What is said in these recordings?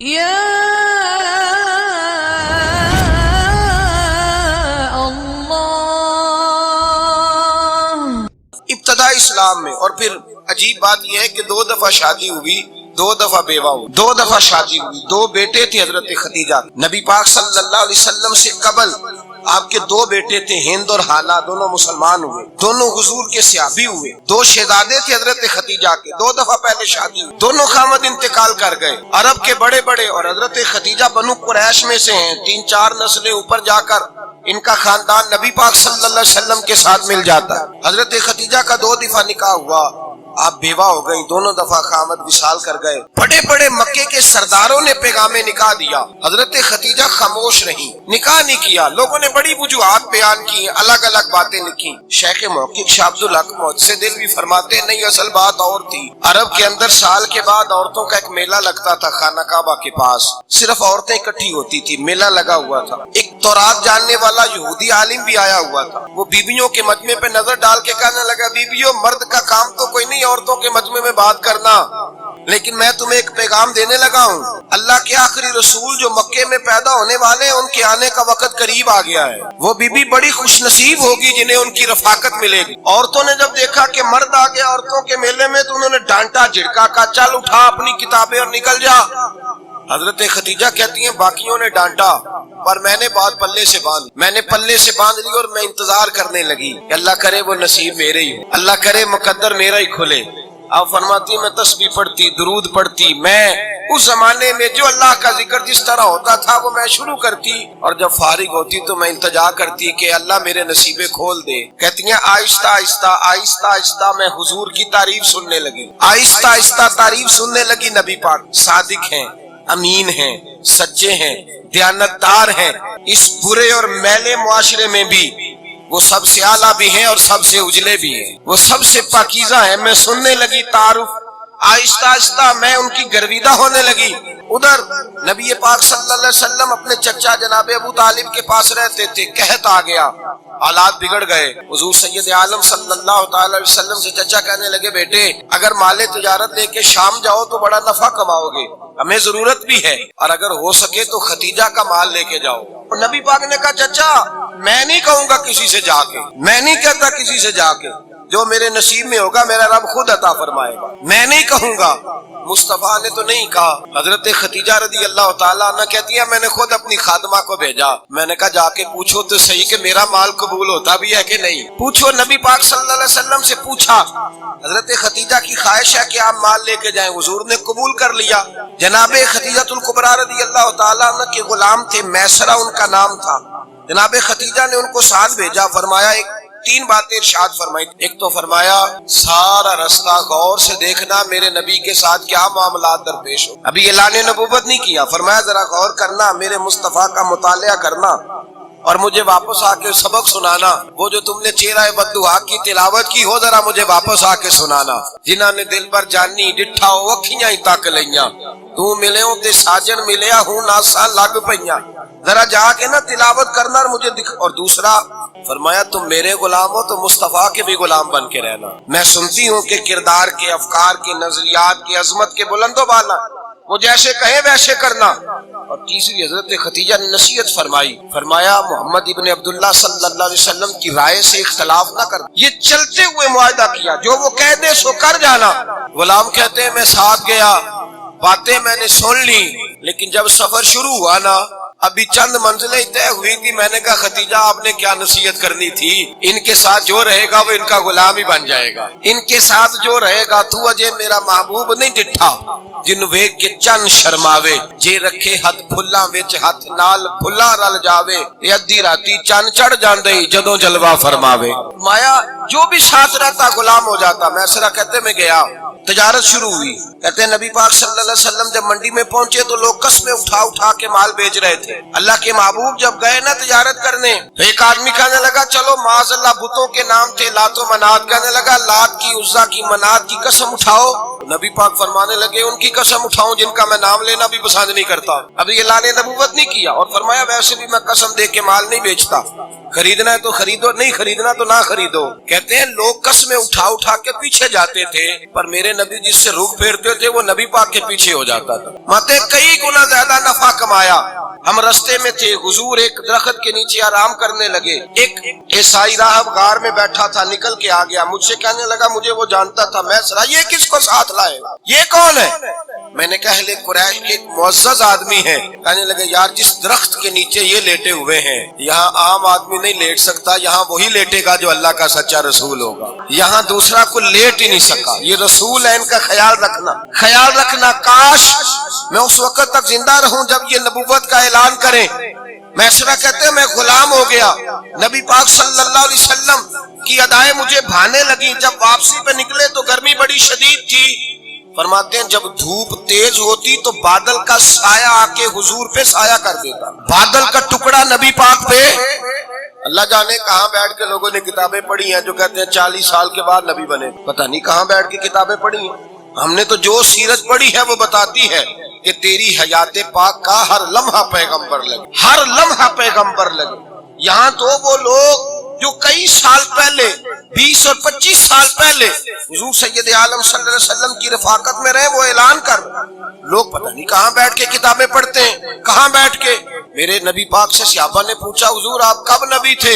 یا ابتدا اسلام میں، اور پھر عجیب بات یہ ہے کہ 2 دفعہ شادی ہوئی، 2 دفعہ بیوہ ہوئی، 2 دفعہ شادی ہوئی، 2 بیٹے تھے حضرت خدیجہ۔ نبی پاک صلی اللہ علیہ وسلم سے قبل آپ کے 2 بیٹے تھے، ہند اور حالہ، دونوں مسلمان ہوئے، دونوں حضور کے صحابی ہوئے۔ 2 شہزادے تھے حضرت خدیجہ کے، 2 دفعہ پہلے شادی ہوئی، دونوں خامد انتقال کر گئے۔ عرب کے بڑے بڑے، اور حضرت خدیجہ بنو قریش میں سے ہیں، 3-4 نسلیں اوپر جا کر ان کا خاندان نبی پاک صلی اللہ علیہ وسلم کے ساتھ مل جاتا ہے۔ حضرت خدیجہ کا 2 دفعہ نکاح ہوا، آپ بیوہ ہو گئی، دونوں دفعہ خامد وصال کر گئے۔ بڑے بڑے مکے کے سرداروں نے پیغام نکاح دیا، حضرت خدیجہ خاموش رہی، نکاح نہیں کیا۔ لوگوں نے بڑی وجوہات بیان کی، الگ الگ باتیں لکھی۔ شیخ محقق شاہ عبد الحق محدث دہلوی فرماتے نہیں، اصل بات اور تھی۔ عرب کے اندر سال کے بعد عورتوں کا ایک میلہ لگتا تھا خانہ کعبہ کے پاس، صرف عورتیں اکٹھی ہوتی تھی، میلہ لگا ہوا تھا۔ ایک تورات جاننے والا یہودی عالم بھی آیا ہوا تھا، وہ بیویوں کے مجمع پہ نظر ڈال کے کہنے لگا، بیویوں، مرد کا کام تو کوئی نہیں عورتوں کے مجمع میں بات کرنا، لیکن میں تمہیں ایک پیغام دینے لگا ہوں۔ اللہ کے آخری رسول جو مکے میں پیدا ہونے والے ہیں، ان کے آنے کا وقت قریب آ گیا ہے۔ وہ بی بی بڑی خوش نصیب ہوگی جنہیں ان کی رفاقت ملے گی۔ عورتوں نے جب دیکھا کہ مرد آ گیا عورتوں کے میلے میں، تو انہوں نے ڈانٹا جھڑکا، کہا چل اٹھا اپنی کتابیں اور نکل جا۔ حضرت خدیجہ کہتی ہیں باقیوں نے ڈانٹا، پر میں نے بات پلے سے باندھ، میں نے پلے سے باندھ لی، اور میں انتظار کرنے لگی کہ اللہ کرے وہ نصیب میرے ہی ہو، اللہ کرے مقدر میرا ہی کھلے۔ آپ فرماتی میں تسبیح پڑھتی، درود پڑھتی، میں اس زمانے میں جو اللہ کا ذکر جس طرح ہوتا تھا وہ میں شروع کرتی، اور جب فارغ ہوتی تو میں التجا کرتی کہ اللہ میرے نصیبے کھول دے۔ کہتی ہیں آہستہ آہستہ آہستہ آہستہ میں حضور کی تعریف سننے لگی، آہستہ آہستہ تعریف سننے لگی۔ نبی پاک صادق ہیں، امین ہیں، سچے ہیں، دیانتدار ہیں، اس برے اور میلے معاشرے میں بھی وہ سب سے اعلیٰ بھی ہیں اور سب سے اجلے بھی ہیں، وہ سب سے پاکیزہ ہیں۔ میں سننے لگی تعارف، آہستہ آہستہ میں ان کی گرویدہ ہونے لگی۔ ادھر نبی پاک صلی اللہ علیہ وسلم اپنے چچا جناب ابو طالب کے پاس رہتے تھے، قحط آ گیا، حالات بگڑ گئے۔ حضور سید عالم صلی اللہ تعالی علیہ وسلم سے چچا کہنے لگے، بیٹے اگر مال تجارت لے کے شام جاؤ تو بڑا نفع کماؤ گے، ہمیں ضرورت بھی ہے، اور اگر ہو سکے تو ختیجہ کا مال لے کے جاؤ۔ اور نبی پاک نے کہا چچا میں نہیں کہوں گا کسی سے جا کے، میں نہیں کہتا کسی سے جا کے، جو میرے نصیب میں ہوگا میرا رب خود عطا فرمائے گا، میں نہیں کہوں گا۔ مصطفیٰ نے تو نہیں کہا۔ حضرت خدیجہ رضی اللہ تعالیٰ عنہ کہتی ہے میں نے خود اپنی خادمہ کو بھیجا، میں نے کہا جا کے پوچھو تو صحیح کہ میرا مال قبول ہوتا بھی ہے کہ نہیں، پوچھو۔ نبی پاک صلی اللہ علیہ وسلم سے پوچھا، حضرت خدیجہ کی خواہش ہے کہ آپ مال لے کے جائیں، حضور نے قبول کر لیا۔ جناب خدیجہ الکبریٰ رضی اللہ تعالیٰ عنہ کے غلام تھے، میسرہ ان کا نام تھا۔ جناب خدیجہ نے ان کو ساتھ بھیجا، فرمایا 3 باتیں ارشاد فرمائی۔ ایک تو فرمایا سارا رستہ غور سے دیکھنا میرے نبی کے ساتھ کیا معاملات درپیش ہو، ابھی اعلان نبوت نہیں کیا، فرمایا ذرا غور کرنا، میرے مصطفیٰ کا مطالعہ کرنا، اور مجھے واپس آ کے سبق سنانا۔ وہ جو تم نے چہرہ بددعا کی تلاوت کی ہو ذرا مجھے واپس آ کے سنانا۔ جنہاں نے دل بر جانی ڈٹھا ہو اکھیاں ہی تک لئیاں، تو ملے ہوں تے ساجن ملیا ہوں ناساں لگ پئیاں، ذرا جا کے نا تلاوت کرنا اور مجھے اور دوسرا فرمایا تم میرے غلام ہو تو مصطفیٰ کے بھی غلام بن کے رہنا، میں سنتی ہوں کہ کردار کے، افکار کے، نظریات کی عظمت کے بلند و بالا، وہ جیسے کہیں ویسے کرنا۔ اور تیسری حضرت خدیجہ نے نصیحت فرمائی، فرمایا محمد ابن عبداللہ صلی اللہ علیہ وسلم کی رائے سے اختلاف نہ کرنا، یہ چلتے ہوئے معاہدہ کیا، جو وہ کہہ دے سو کر جانا۔ غلام کہتے ہیں میں ساتھ گیا، باتیں میں نے سن لی، لیکن جب سفر شروع ہوا نا ابھی چند منزلیں طے ہوئی تھی، میں نے کہا خدیجہ آپ نے کیا نصیحت کرنی تھی، ان کے ساتھ جو رہے گا وہ ان کا غلام ہی بن جائے گا، ان کے ساتھ جو رہے گا تو اجے میرا محبوب نہیں ڈٹھا، جن ویگ کے چن شرماوے، جے رکھے ہاتھ پھلاں وچ ہاتھ نال پھلا رل جاوے، ادھی راتی چن چڑھ جاندے جدوں جلوہ فرماوے۔ مایا جو بھی ساتھ رہتا غلام ہو جاتا۔ میسرہ کہتے میں گیا، تجارت شروع ہوئی، کہتے ہیں نبی پاک صلی اللہ علیہ وسلم جب منڈی میں پہنچے تو لوگ قسمیں اٹھا اٹھا کے مال بیچ رہے تھے. اللہ کے محبوب جب گئے نا تجارت کرنے تو ایک آدمی کہنے لگا چلو معاذ اللہ بتوں کے نام تھے لات و منات, کہنے لگا لات کی عزا کی منات کی قسم اٹھاؤ. نبی پاک فرمانے لگے ان کی قسم اٹھاؤں جن کا میں نام لینا بھی پسند نہیں کرتا. ابھی اعلان نبوت نہیں کیا اور فرمایا ویسے بھی میں قسم دے کے مال نہیں بیچتا, خریدنا ہے تو خریدو, نہیں خریدنا تو نہ خریدو. کہتے ہیں لوگ قسمیں اٹھا اٹھا کے پیچھے جاتے تھے پر میرے نبی جس سے رخ پھیرتے تھے وہ نبی پاک کے پیچھے ہو جاتا تھا. ماتے کئی گنا زیادہ نفع کمایا. ہم رستے میں تھے, حضور ایک درخت کے نیچے آرام کرنے لگے. ایک عیسائی راہب غار میں بیٹھا تھا, نکل کے آ گیا, مجھ سے کہنے لگا مجھے وہ جانتا تھا. میں سنا یہ کس کو ساتھ لائے, یہ کون ہے؟ میں نے کہا اہل قریش کے ایک معزز آدمی ہے. کہنے لگے یار جس درخت کے نیچے یہ لیٹے ہوئے ہیں یہاں عام آدمی نہیں لیٹ سکتا, یہاں وہی لیٹے گا جو اللہ کا سچا رسول ہوگا. یہاں دوسرا کو لیٹ ہی نہیں سکا, یہ رسول ہے, ان کا خیال رکھنا, خیال رکھنا. کاش میں اس وقت تک زندہ رہوں جب یہ نبوت کا اعلان کریں. میسرہ کہتے ہیں میں غلام ہو گیا. نبی پاک صلی اللہ علیہ وسلم کی ادائیں مجھے بھانے لگی. جب واپسی پہ نکلے تو گرمی بڑی شدید تھی. فرماتے ہیں جب دھوپ تیز ہوتی تو بادل کا سایہ آ کے حضور پہ سایہ کر دیتا. بادل کا ٹکڑا نبی پاک پہ. اللہ جانے کہاں بیٹھ کے لوگوں نے کتابیں پڑھی ہیں جو کہتے ہیں 40 سال کے بعد نبی بنے. پتہ نہیں کہاں بیٹھ کے کتابیں پڑھی ہیں. ہم نے تو جو سیرت پڑھی ہے وہ بتاتی ہے کہ تیری حیات پاک کا ہر لمحہ پیغمبر لگے, ہر لمحہ پیغمبر لگے. یہاں تو وہ لوگ جو کئی سال پہلے 20 اور 25 سال پہلے حضور سید عالم صلی اللہ علیہ وسلم کی رفاقت میں رہے وہ اعلان کر لوگ پتہ نہیں کہاں بیٹھ کے کتابیں پڑھتے ہیں, کہاں بیٹھ کے. میرے نبی پاک سے صحابہ نے پوچھا حضور آپ کب نبی تھے؟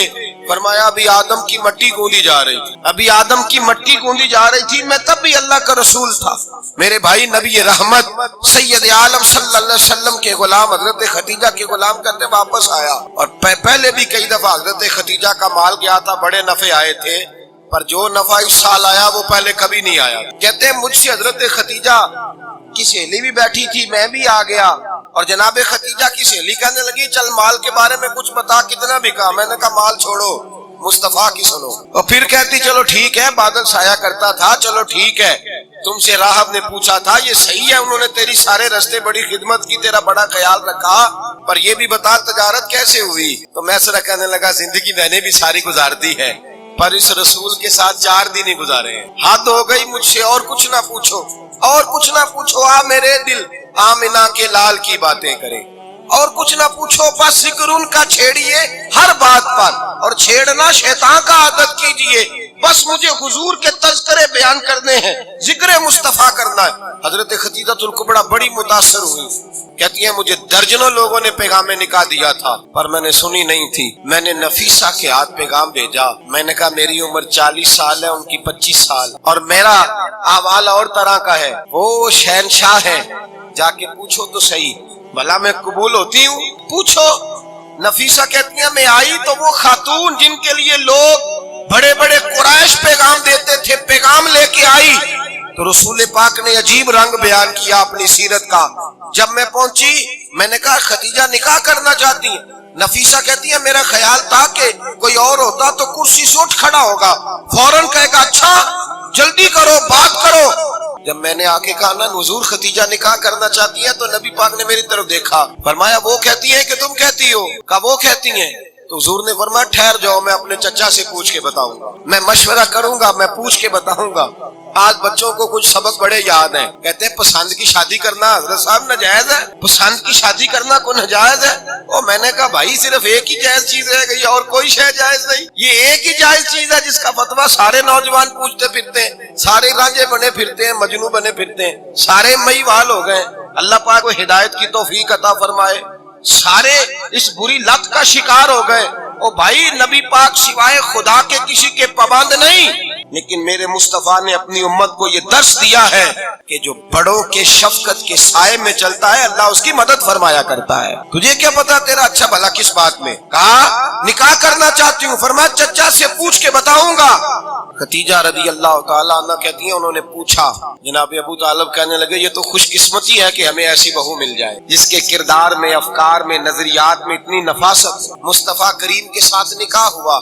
فرمایا ابھی آدم کی مٹی گوندی جا رہی تھی, ابھی آدم کی مٹی گوندی جا رہی تھی, میں تب بھی اللہ کا رسول تھا. میرے بھائی نبی رحمت سید عالم صلی اللہ علیہ وسلم کے غلام حضرت خدیجہ کے غلام کرتے واپس آیا. اور پہلے بھی کئی دفعہ حضرت خدیجہ کا مال گیا تھا, بڑے نفع آئے تھے, پر جو نفع اس سال آیا وہ پہلے کبھی نہیں آیا. کہتے ہیں مجھ سے حضرت خدیجہ کی سہیلی بھی بیٹھی تھی, میں بھی آ گیا اور جناب خدیجہ کی سہیلی کہنے لگی چل مال کے بارے میں کچھ بتا, کتنا بکا؟ میں نے کہا مال چھوڑو مصطفیٰ کی سنو. اور پھر کہتی چلو ٹھیک ہے بادل سایہ کرتا تھا, چلو ٹھیک ہے تم سے راہب نے پوچھا تھا یہ صحیح ہے, انہوں نے تیری سارے رستے بڑی خدمت کی, تیرا بڑا خیال رکھا, پر یہ بھی بتا تجارت کیسے ہوئی؟ تو میں سر کہنے لگا زندگی میں نے بھی ساری گزار دی ہے پر اس رسول کے ساتھ 4 دن ہی گزارے ہیں. حد ہو گئی مجھ سے, اور کچھ نہ پوچھو, اور کچھ نہ پوچھو. آ میرے دل آمنہ کے لال کی باتیں کرے, اور کچھ نہ پوچھو. بس ذکر ان کا چھیڑیے ہر بات پر, اور چھیڑنا شیطان کا عادت کیجئے. بس مجھے حضور کے تذکرے بیان کرنے ہیں, ذکر مصطفیٰ کرنا ہے. حضرت خدیجہ الکبریٰ بڑی متاثر ہوئی, کہتی ہیں مجھے درجنوں لوگوں نے پیغام نکاح دیا تھا پر میں نے سنی نہیں تھی. میں نے نفیسہ کے ہاتھ پیغام بھیجا, میں نے کہا میری عمر 40 سال ہے, ان کی 25 سال, اور میرا احوال اور طرح کا ہے. وہ شہنشاہ ہے, جا کے پوچھو تو صحیح, بھلا میں قبول ہوتی ہوں؟ پوچھو. نفیسہ کہتی ہیں میں آئی تو وہ خاتون جن کے لیے لوگ بڑے بڑے قریش پیغام دیتے تھے پیغام لے کے آئی. تو رسول پاک نے عجیب رنگ بیان کیا اپنی سیرت کا. جب میں پہنچی میں نے کہا خدیجہ نکاح کرنا چاہتی ہیں؟ نفیسہ کہتی ہے میرا خیال تھا کہ کوئی اور ہوتا تو کرسی سے اٹھ کھڑا ہوگا, فوراً کہے گا اچھا جلدی کرو بات کرو. جب میں نے آ کے کہا نا حضور خدیجہ نکاح کرنا چاہتی ہے تو نبی پاک نے میری طرف دیکھا, فرمایا وہ کہتی ہے کہ تم کہتی ہو؟ کہا وہ کہتی ہیں. تو حضور نے فرمایا ٹھہر جاؤ, میں اپنے چچا سے پوچھ کے بتاؤں گا, میں مشورہ کروں گا, میں پوچھ کے بتاؤں گا. آج بچوں کو کچھ سبق بڑے یاد ہیں, کہتے ہیں پسند کی شادی کرنا حضرت صاحب ناجائز ہے, پسند کی شادی کرنا کو ناجائز ہے. اور میں نے کہا بھائی صرف ایک ہی جائز چیز رہ گئی, اور کوئی شے جائز نہیں. یہ ایک ہی جائز چیز ہے جس کا فتویٰ سارے نوجوان پوچھتے پھرتے ہیں, سارے رانجے بنے پھرتے ہیں, مجنو بنے پھرتے ہیں, سارے مئی وال ہو گئے. اللہ پاک کو ہدایت کی توفیق عطا فرمائے. سارے اس بری لت کا شکار ہو گئے. او بھائی نبی پاک سوائے خدا کے کسی کے پابند نہیں, لیکن میرے مصطفیٰ نے اپنی امت کو یہ درس دیا ہے کہ جو بڑوں کے شفقت کے سائے میں چلتا ہے اللہ اس کی مدد فرمایا کرتا ہے. تجھے کیا پتا تیرا اچھا بھلا کس بات میں؟ کہا نکاح کرنا چاہتی ہوں, فرمایا چچا سے پوچھ کے بتاؤں گا. خدیجہ رضی اللہ تعالیٰ عنہ کہتی ہیں انہوں نے پوچھا. جناب ابو طالب کہنے لگے یہ تو خوش قسمتی ہے کہ ہمیں ایسی بہو مل جائے جس کے کردار میں, افکار میں, نظریات میں اتنی نفاست. مصطفیٰ کریم کے ساتھ نکاح ہوا.